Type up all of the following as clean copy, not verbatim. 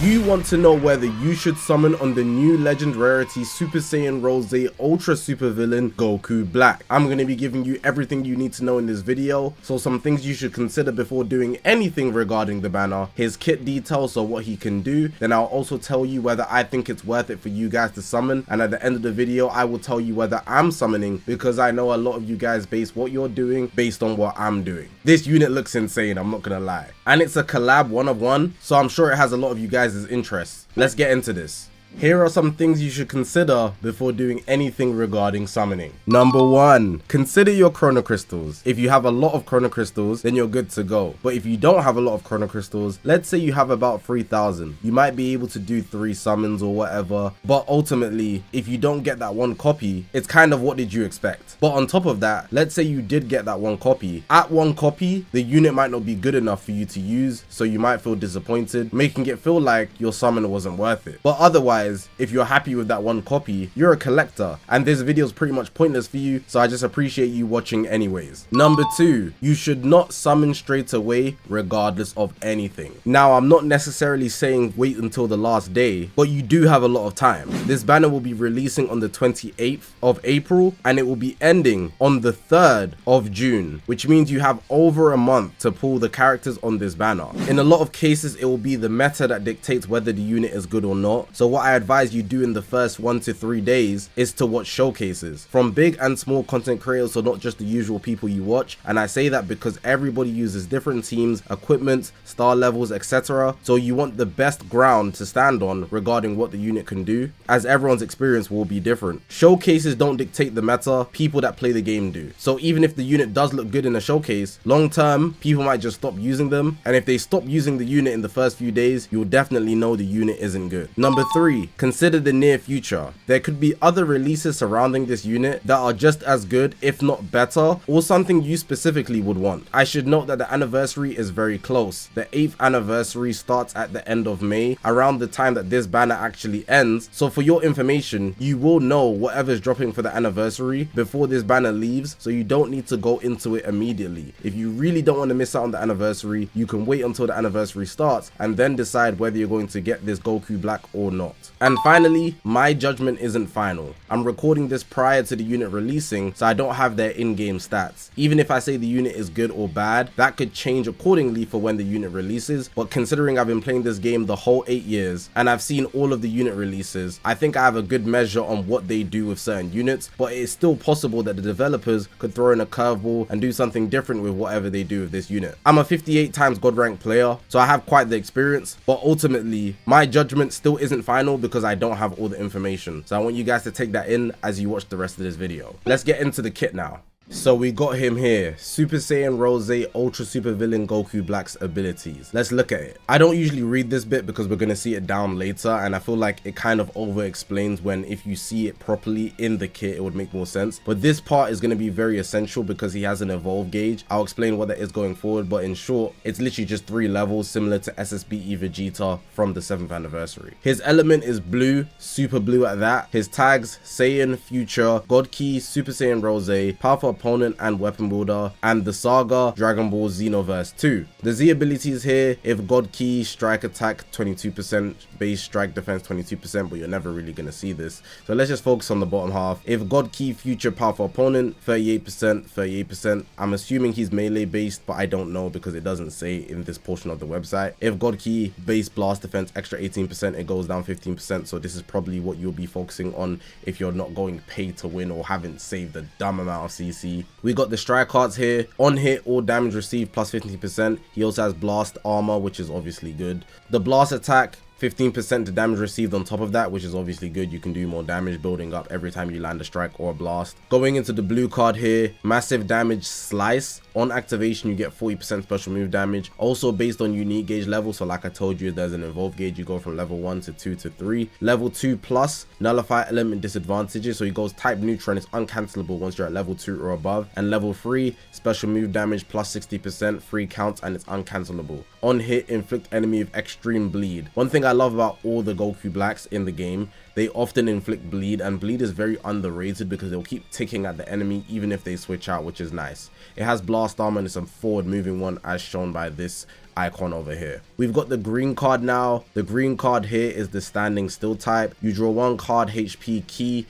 you want to know whether you should summon on the new legend rarity Super Saiyan Rosé Ultra Supervillain Goku Black. I'm going to be giving you everything you need to know in this video, so some things you should consider before doing anything regarding the banner, his kit details, so what he can do, then I'll also tell you whether I think it's worth it for you guys to summon, and at the end of the video I will tell you whether I'm summoning, because I know a lot of you guys base what you're doing based on what I'm doing. This unit looks insane, I'm not gonna lie, and it's a collab 1 of 1, so I'm sure it has a lot of you guys' interests. Let's get into this. Here are some things you should consider before doing anything regarding summoning. Number 1, consider your chrono crystals. If you have a lot of chrono crystals, then you're good to go. But if you don't have a lot of chrono crystals, let's say you have about 3,000, you might be able to do 3 summons or whatever. But ultimately, if you don't get that 1 copy, it's kind of what did you expect? But on top of that, let's say you did get that 1 copy. At 1 copy, the unit might not be good enough for you to use, so you might feel disappointed, making it feel like your summon wasn't worth it. But otherwise, if you're happy with that 1 copy, you're a collector, and this video is pretty much pointless for you, so I just appreciate you watching anyways. Number 2, you should not summon straight away regardless of anything. Now, I'm not necessarily saying wait until the last day, but you do have a lot of time. This banner will be releasing on the 28th of April, and it will be ending on the 3rd of June, which means you have over a month to pull the characters on this banner. In a lot of cases, it will be the meta that dictates whether the unit is good or not, so what I advise you do in the first 1 to 3 days is to watch showcases from big and small content creators, so not just the usual people you watch. And I say that because everybody uses different teams, equipment, star levels, etc. So you want the best ground to stand on regarding what the unit can do, as everyone's experience will be different. Showcases don't dictate the meta, people that play the game do. So even if the unit does look good in a showcase, long term people might just stop using them, and if they stop using the unit in the first few days, you'll definitely know the unit isn't good. Number 3, consider the near future. There could be other releases surrounding this unit that are just as good, if not better, or something you specifically would want. I should note that the anniversary is very close. The 8th anniversary starts at the end of May, around the time that this banner actually ends. So for your information, you will know whatever's dropping for the anniversary before this banner leaves, so you don't need to go into it immediately. If you really don't want to miss out on the anniversary, you can wait until the anniversary starts and then decide whether you're going to get this Goku Black or not. And finally, my judgment isn't final. I'm recording this prior to the unit releasing, so I don't have their in-game stats. Even if I say the unit is good or bad, that could change accordingly for when the unit releases. But considering I've been playing this game the whole 8 years and I've seen all of the unit releases, I think I have a good measure on what they do with certain units. But it is still possible that the developers could throw in a curveball and do something different with whatever they do with this unit. I'm a 58 times God rank player, so I have quite the experience, but ultimately my judgment still isn't final because I don't have all the information. So I want you guys to take that in as you watch the rest of this video. Let's get into the kit now. So we got him here, Super Saiyan Rosé Ultra Supervillain Goku Black's abilities. Let's look at it. I don't usually read this bit because we're going to see it down later, and I feel like it kind of over explains when if you see it properly in the kit it would make more sense. But this part is going to be very essential because he has an evolve gauge. I'll explain what that is going forward, but in short, it's literally just 3 levels similar to SSBE Vegeta from the 7th anniversary. His element is blue, super blue at that. His tags: Saiyan, Future, God Key, Super Saiyan Rosé, Powerful Opponent and Weapon Builder, and the Saga Dragon Ball Xenoverse 2. The Z abilities here: if God Key, strike attack 22%, base strike defense 22%, but you're never really gonna see this, so let's just focus on the bottom half. If God Key, Future, Powerful Opponent 38%, 38%. I'm assuming he's melee based, but I don't know because it doesn't say in this portion of the website. If God Key, base blast defense extra 18%, it goes down 15%, so this is probably what you'll be focusing on if you're not going pay to win or haven't saved a dumb amount of CC. We got the strike cards here. On hit, all damage received plus 50%. He also has blast armor, which is obviously good. The blast attack, 15% to damage received on top of that, which is obviously good. You can do more damage building up every time you land a strike or a blast. Going into the blue card here, massive damage slice. On activation, you get 40% special move damage, also based on unique gauge level. So like I told you, there's an evolve gauge. You go from level 1 to 2 to 3. Level 2 plus nullify element disadvantages, so he goes type neutral and it's uncancelable once you're at level 2 or above. And level 3, special move damage plus 60%, free counts, and it's uncancelable. On hit, inflict enemy with extreme bleed. One thing I love about all the Goku Blacks in the game, they often inflict bleed, and bleed is very underrated because they'll keep ticking at the enemy even if they switch out, which is nice. It has blast armor and it's a forward moving one as shown by this icon over here. We've got the green card now. The green card here is the standing still type. You draw 1 card, HP, key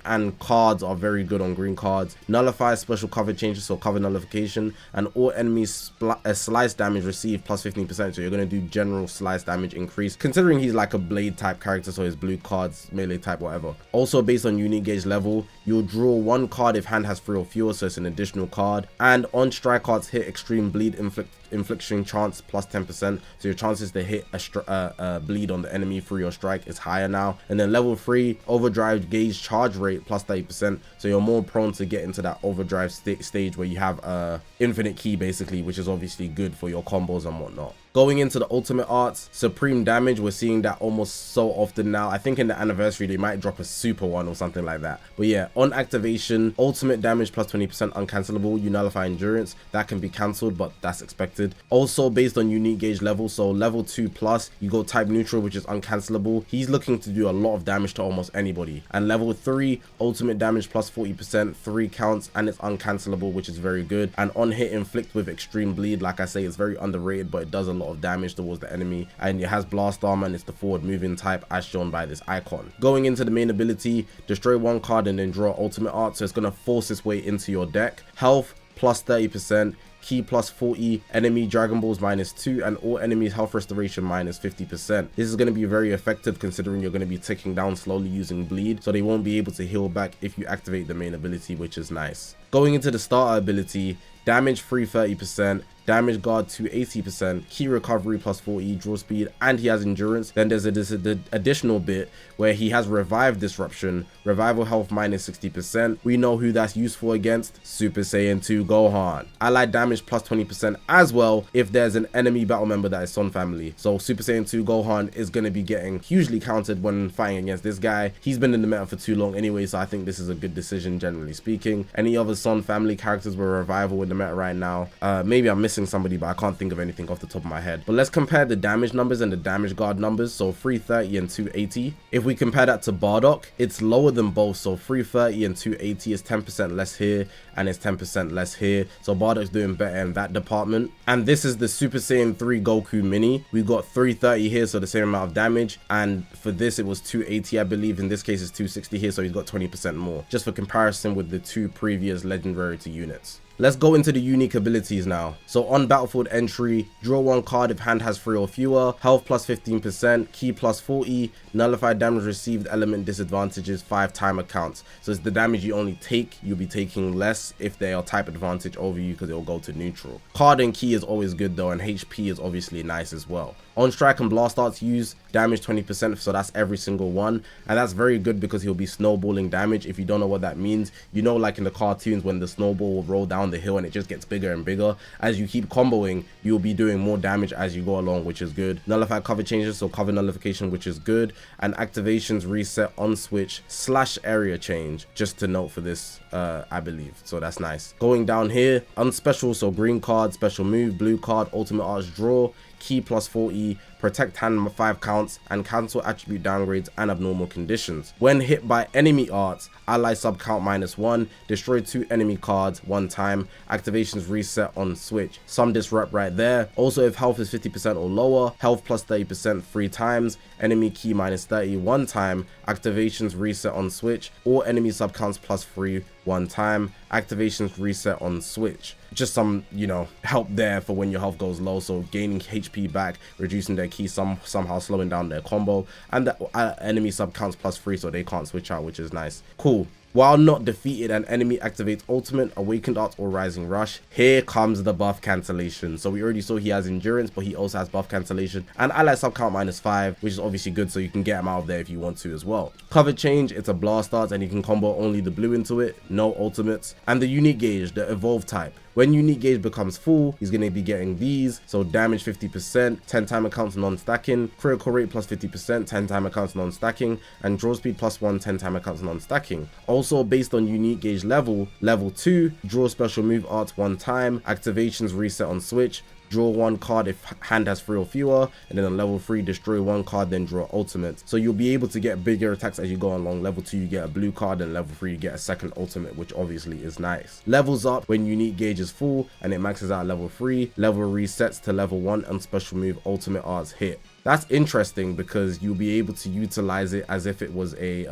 and cards are very good on green cards. Nullifies special cover changes, so cover nullification, and all enemies slice damage received plus 15%, so you're going to do general slice damage increase, considering he's like a blade type character, so his blue cards, melee type, whatever. Also based on unique gauge level, you'll draw 1 card if hand has 3 or fewer, so it's an additional card. And on strike cards, hit extreme bleed infliction chance plus 10%, so your chances to hit a bleed on the enemy through your strike is higher now. And then level 3, overdrive gauge charge rate plus 30%, so you're more prone to get into that overdrive stage where you have infinite key basically, which is obviously good for your combos and whatnot. Going into the ultimate arts, supreme damage, we're seeing that almost so often now. I think in the anniversary they might drop a super one or something like that. But yeah, on activation, ultimate damage plus 20% uncancelable. You nullify endurance, that can be cancelled, but that's expected. Also based on unique gauge level, so level 2 plus, you go type neutral, which is uncancelable. He's looking to do a lot of damage to almost anybody. And level 3, ultimate damage plus 40%, 3 counts, and it's uncancelable, which is very good. And on hit, inflict with extreme bleed. Like I say, it's very underrated, but it does a lot of damage towards the enemy, and it has blast armor, and it's the forward moving type as shown by this icon. Going into the main ability, destroy 1 card and then draw ultimate art, so it's going to force its way into your deck. Health plus 30%, key plus 40, enemy Dragon Balls minus 2, and all enemies health restoration minus 50%. This is going to be very effective considering you're going to be ticking down slowly using bleed, so they won't be able to heal back if you activate the main ability, which is nice. Going into the starter ability, damage free 30%, damage guard to 80%, key recovery plus 40, draw speed, and he has endurance. Then there's a additional bit where he has revive disruption, revival health minus 60%. We know who that's useful against: Super Saiyan 2 Gohan. Allied damage plus 20% as well if there's an enemy battle member that is Son family. So Super Saiyan 2 Gohan is going to be getting hugely countered when fighting against this guy. He's been in the meta for too long anyway, so I think this is a good decision generally speaking. Any other Son family characters with revival in the meta right now? Maybe I'm missing somebody, but I can't think of anything off the top of my head. But let's compare the damage numbers and the damage guard numbers. So 330 and 280. If we compare that to Bardock, it's lower than both. So 330 and 280 is 10% less here and it's 10% less here. So Bardock's doing better in that department. And this is the Super Saiyan 3 Goku mini. We got 330 here, so the same amount of damage, and for this it was 280, I believe. In this case it's 260 here, so he's got 20% more, just for comparison with the 2 previous legend rarity units. Let's go into the unique abilities now. So on battlefield entry, draw 1 card if hand has 3 or fewer, health plus 15%, key plus 40, nullify damage received, element disadvantages, 5 timer counts. So it's the damage you only take, you'll be taking less if they are type advantage over you because it'll go to neutral. Card and key is always good though, and HP is obviously nice as well. On strike and blast arts use damage 20%, so that's every single one, and that's very good because he'll be snowballing damage. If you don't know what that means, you know, like in the cartoons when the snowball will roll down the hill and it just gets bigger and bigger. As you keep comboing, you'll be doing more damage as you go along, which is good. Nullify cover changes, so cover nullification, which is good, and activations reset on switch / area change, just to note for this, I believe, so that's nice. Going down here, unspecial, so green card, special move, blue card, ultimate arts draw, key plus 40, protect hand 5 counts, and cancel attribute downgrades and abnormal conditions. When hit by enemy arts, ally sub count -1, destroy 2 enemy cards 1 time, activations reset on switch. Some disrupt right there. Also, if health is 50% or lower, health plus 30% 3 times, enemy key -30 1 time, activations reset on switch, or enemy sub counts +3 1 time, activations reset on switch. Just some, you know, help there for when your health goes low, so gaining HP back, reducing their key, somehow slowing down their combo, and the enemy sub counts +3 so they can't switch out, which is nice. Cool. While not defeated, an enemy activates ultimate, awakened arts, or rising rush. Here comes the buff cancellation. So we already saw he has endurance, but he also has buff cancellation and ally sub count -5, which is obviously good, so you can get him out of there if you want to as well. Cover change, it's a blast arts and you can combo only the blue into it, no ultimates. And the unique gauge, the evolve type. When unique gauge becomes full, he's going to be getting these. So damage 50%, 10 timer counts non-stacking, critical rate plus 50%, 10 timer counts non-stacking, and draw speed +1, 10 timer counts non-stacking. Also based on unique gauge level, level 2, draw special move arts 1 time, activations reset on switch, draw 1 card if hand has 3 or fewer, and then on level 3 destroy 1 card, then draw ultimate. So you'll be able to get bigger attacks as you go along. Level 2 you get a blue card, and level 3 you get a second ultimate, which obviously is nice. Levels up when unique gauge is full and it maxes out at level 3. Level resets to level 1 and special move ultimate arts hit. That's interesting because you'll be able to utilize it as if it was a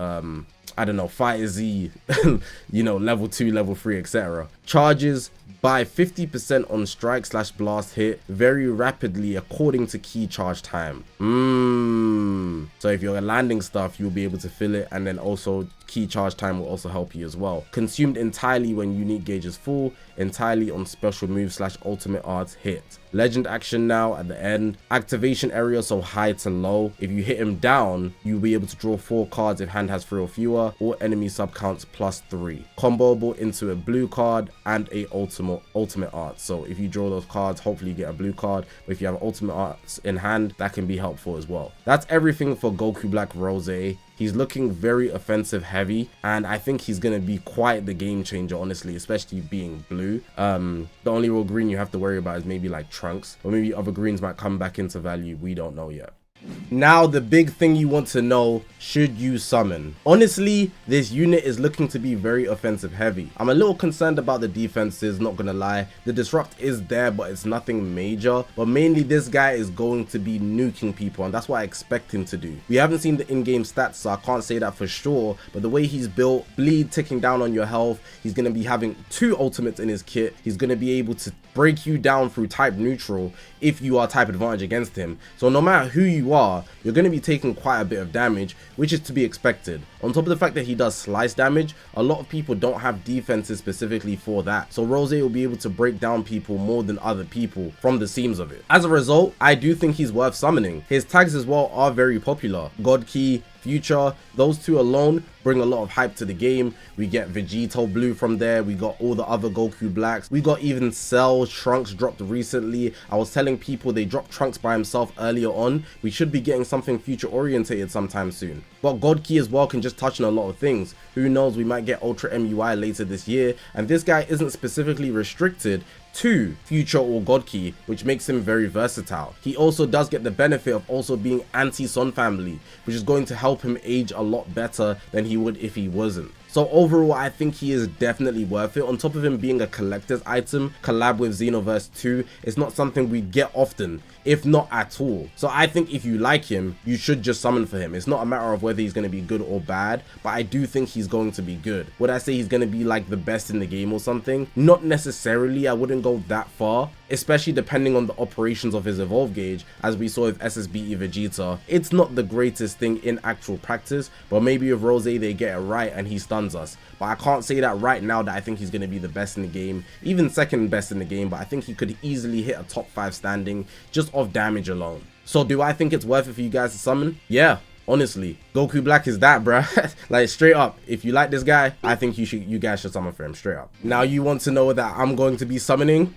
I don't know, Fighter Z, you know, level 2, level 3, etc. Charges by 50% on strike / blast hit very rapidly according to key charge time. So if you're landing stuff, you'll be able to fill it, and then also key charge time will also help you as well. Consumed entirely when unique gauge is full, entirely on special move / ultimate arts hit. Legend action now at the end. Activation area, so high to low. If you hit him down, you'll be able to draw 4 cards if hand has 3 or fewer, or enemy sub counts +3. Comboable into a blue card and a ultimate art. So if you draw those cards, hopefully you get a blue card, but if you have ultimate arts in hand, that can be helpful as well. That's everything for Goku Black Rosé. He's looking very offensive heavy, and I think he's going to be quite the game changer, honestly, especially being blue. The only real green you have to worry about is maybe like Trunks, or maybe other greens might come back into value. We don't know yet. Now the big thing you want to know, should you summon? Honestly, this unit is looking to be very offensive heavy. I'm a little concerned about the defenses, not gonna lie. The disrupt is there, but it's nothing major. But mainly this guy is going to be nuking people, and that's what I expect him to do. We haven't seen the in-game stats, so I can't say that for sure, but the way he's built, bleed ticking down on your health, he's gonna be having 2 ultimates in his kit. He's gonna be able to break you down through type neutral if you are type advantage against him. So no matter who you are, you're going to be taking quite a bit of damage, which is to be expected. On top of the fact that he does slice damage, a lot of people don't have defenses specifically for that. So Rosé will be able to break down people more than other people from the seams of it. As a result, I do think he's worth summoning. His tags as well are very popular. God Key, Future, those 2 alone bring a lot of hype to the game. We get Vegito Blue from there. We got all the other Goku Blacks. We got even Cell Trunks dropped recently. I was telling people they dropped Trunks by himself earlier on. We should be getting something future orientated sometime soon. But God Key as well can just touch on a lot of things. Who knows, we might get Ultra MUI later this year. And this guy isn't specifically restricted to Future or God Key, which makes him very versatile. He also does get the benefit of also being anti-Son family, which is going to help him age a lot better than he would if he wasn't. So overall, I think he is definitely worth it. On top of him being a collector's item, collab with Xenoverse 2, it's not something we get often, if not at all. So I think if you like him, you should just summon for him. It's not a matter of whether he's going to be good or bad, but I do think he's going to be good. Would I say he's going to be like the best in the game or something? Not necessarily, I wouldn't go that far, especially depending on the operations of his evolve gauge. As we saw with SSBE Vegeta, it's not the greatest thing in actual practice, but maybe with Rosé they get it right and he stuns us. But I can't say that right now that I think he's going to be the best in the game, even second best in the game, but I think he could easily hit a top 5 standing just off damage alone. So do I think it's worth it for you guys to summon? Yeah. Honestly, Goku Black is that, bruh. Like, straight up, if you like this guy, I think you guys should summon for him, straight up. Now you want to know that I'm going to be summoning?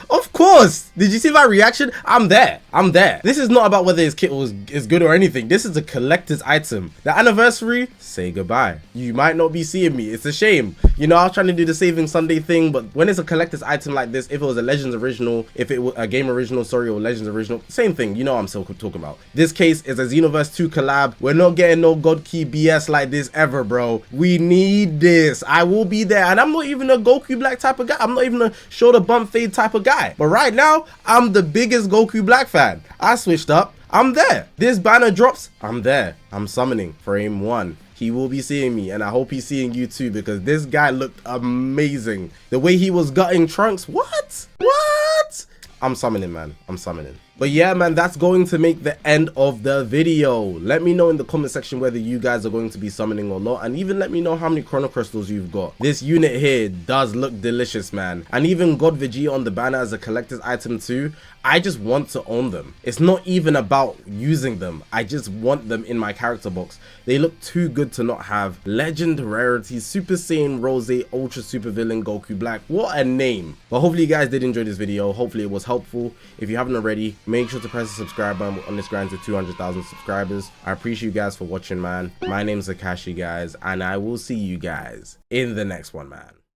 Of course! Did you see my reaction? I'm there. I'm there. This is not about whether his kit is good or anything. This is a collector's item. The anniversary, say goodbye. You might not be seeing me. It's a shame. You know, I was trying to do the Saving Sunday thing, but when it's a collector's item like this, if it was a Legends original, if it was a game original, sorry, or Legends original, same thing. You know what I'm still talking about. This case is a Xenoverse 2 collab. We're not getting no God Key BS like this ever, bro. We need this. I will be there. And I'm not even a Goku Black type of guy. I'm not even a shoulder bump fade type of guy. But right now, I'm the biggest Goku Black fan. I switched up. I'm there. This banner drops. I'm there. I'm summoning frame 1. He will be seeing me, and I hope he's seeing you too, because this guy looked amazing. The way he was gutting Trunks. What? I'm summoning, man. I'm summoning. But yeah, man, that's going to make the end of the video. Let me know in the comment section whether you guys are going to be summoning or not, and even let me know how many chrono crystals you've got. This unit here does look delicious, man. And even God Vegeta on the banner as a collector's item too. I just want to own them. It's not even about using them. I just want them in my character box. They look too good to not have. Legend Rarity Super Saiyan Rosé Ultra Supervillain Goku Black. What a name. But hopefully you guys did enjoy this video. Hopefully it was helpful. If you haven't already, make sure to press the subscribe button on this grind to 200,000 subscribers. I appreciate you guys for watching, man. My name's ZAKASHI, guys, and I will see you guys in the next one, man.